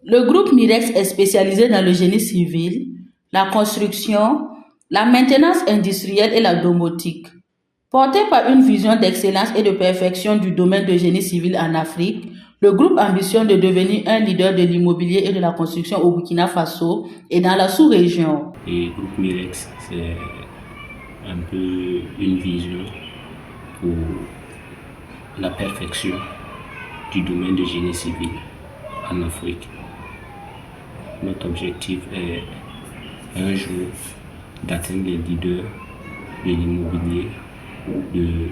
Le groupe Mirex est spécialisé dans le génie civil, la construction, la maintenance industrielle et la domotique. Porté par une vision d'excellence et de perfection du domaine de génie civil en Afrique, le groupe ambitionne de devenir un leader de l'immobilier et de la construction au Burkina Faso et dans la sous-région. Et le groupe Mirex, c'est un peu une vision pour la perfection du domaine de génie civil en Afrique. Notre objectif est un jour d'atteindre les leaders de l'immobilier, de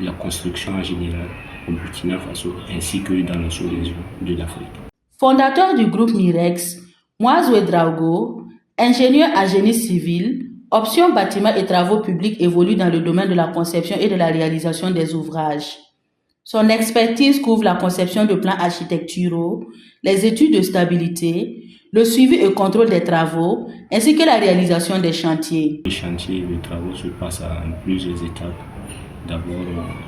la construction en général au Burkina Faso ainsi que dans la sous-région de l'Afrique. Fondateur du groupe Mirex, Moise Ouedraogo, ingénieur en génie civil, option bâtiments et travaux publics évolue dans le domaine de la conception et de la réalisation des ouvrages. Son expertise couvre la conception de plans architecturaux, les études de stabilité, le suivi et contrôle des travaux, ainsi que la réalisation des chantiers. Les chantiers et les travaux se passent en plusieurs étapes. D'abord,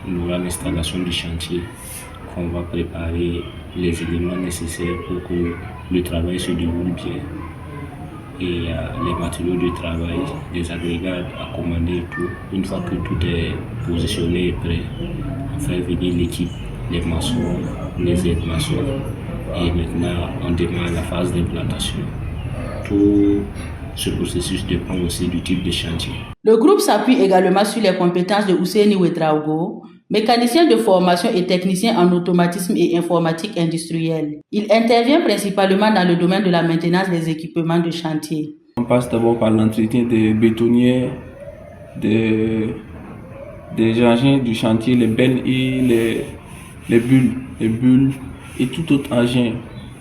on aura l'installation du chantier, qu'on va préparer les éléments nécessaires pour que le travail se déroule bien. Et les matériaux de travail, des agrégats à commander et tout. Une fois que tout est positionné et prêt, on fait venir l'équipe, les maçons, les aides-maçons. Et maintenant, on démarre la phase d'implantation. Tout ce processus dépend aussi du type de chantier. Le groupe s'appuie également sur les compétences de Ousseini Ouedraogo, mécanicien de formation et technicien en automatisme et informatique industrielle. Il intervient principalement dans le domaine de la maintenance des équipements de chantier. On passe d'abord par l'entretien des bétonnières, des engins du chantier, les bennes et les bulles et tout autre engin,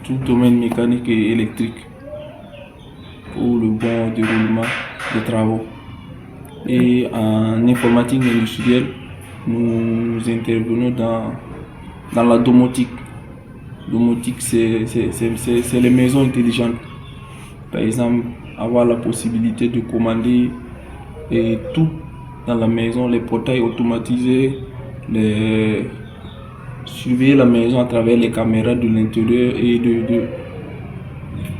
tout domaine mécanique et électrique pour le bon déroulement des travaux. Et en informatique industrielle, nous intervenons dans la domotique. Domotique, c'est les maisons intelligentes. Par exemple, avoir la possibilité de commander tout dans la maison, les portails automatisés, surveiller la maison à travers les caméras de l'intérieur et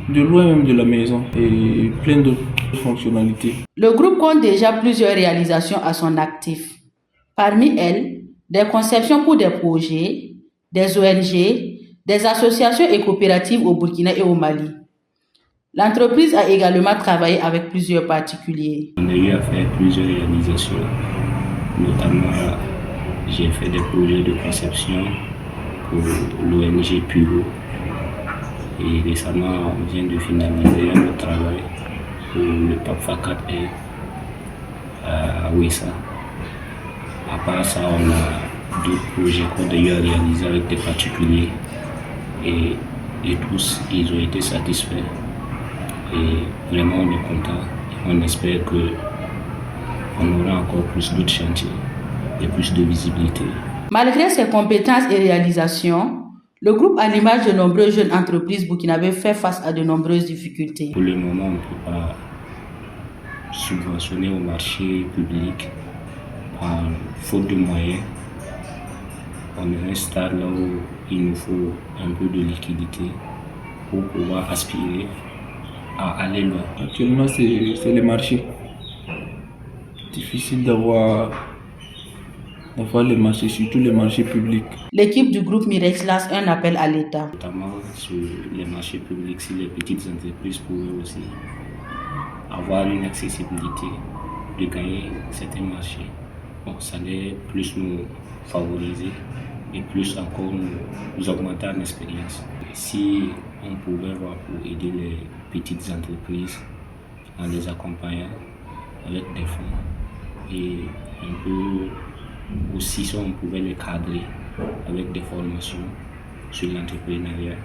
de loin même de la maison et plein d'autres fonctionnalités. Le groupe compte déjà plusieurs réalisations à son actif. Parmi elles, des conceptions pour des projets, des ONG, des associations et coopératives au Burkina et au Mali. L'entreprise a également travaillé avec plusieurs particuliers. On a eu à faire plusieurs réalisations, notamment j'ai fait des projets de conception pour l'ONG Puro. Et récemment, on vient de finaliser un autre travail pour le pape Fakat à Ouessa. À part ça, on a d'autres projets qu'on a eu à réaliser avec des particuliers et tous, ils ont été satisfaits. Et vraiment, on est content. On espère qu'on aura encore plus d'autres chantiers et plus de visibilité. Malgré ses compétences et réalisations, le groupe, à l'image de nombreuses jeunes entreprises burkinabées, fait face à de nombreuses difficultés. Pour le moment, on ne peut pas subventionner au marché public par faute de moyens. On est à un stade là où il nous faut un peu de liquidité pour pouvoir aspirer à aller loin. Actuellement, c'est les marchés. Difficile d'avoir les marchés, surtout les marchés publics. L'équipe du groupe Mirex lance un appel à l'État. Notamment sur les marchés publics, si les petites entreprises pourraient aussi avoir une accessibilité de gagner certains marchés. Bon, ça allait plus nous favoriser et plus encore nous augmenter en expérience. Si on pouvait voir pour aider les petites entreprises en les accompagnant avec des fonds et un peu aussi si on pouvait les cadrer avec des formations sur l'entrepreneuriat,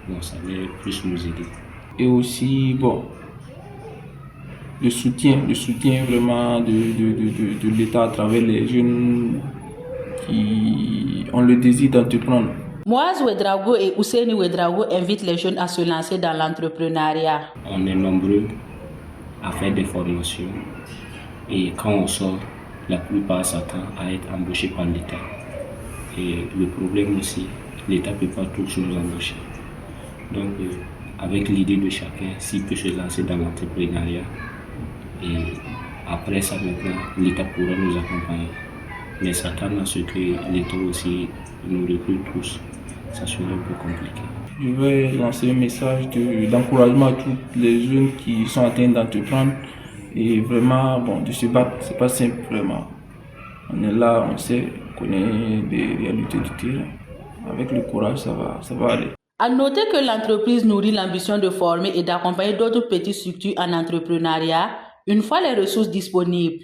bon, ça allait plus nous aider. Et aussi, bon, le soutien vraiment de l'État à travers les jeunes qui ont le désir d'entreprendre. Moise Ouedraogo et Ousseini Ouedraogo invitent les jeunes à se lancer dans l'entrepreneuriat. On est nombreux à faire des formations et quand on sort, la plupart s'attendent à être embauchés par l'État. Et le problème aussi, l'État ne peut pas tous nous embaucher. Donc, avec l'idée de chacun, s'il peut se lancer dans l'entrepreneuriat, et après ça, maintenant, l'État pourra nous accompagner. Mais s'attendre à ce que l'État aussi nous recrute tous, ça serait un peu compliqué. Je vais lancer un message d'encouragement à tous les jeunes qui sont en train d'entreprendre et vraiment de se battre. C'est pas simple vraiment. On est là, on sait, on connaît des réalités du terrain. Avec le courage, ça va aller. À noter que l'entreprise nourrit l'ambition de former et d'accompagner d'autres petites structures en entrepreneuriat une fois les ressources disponibles.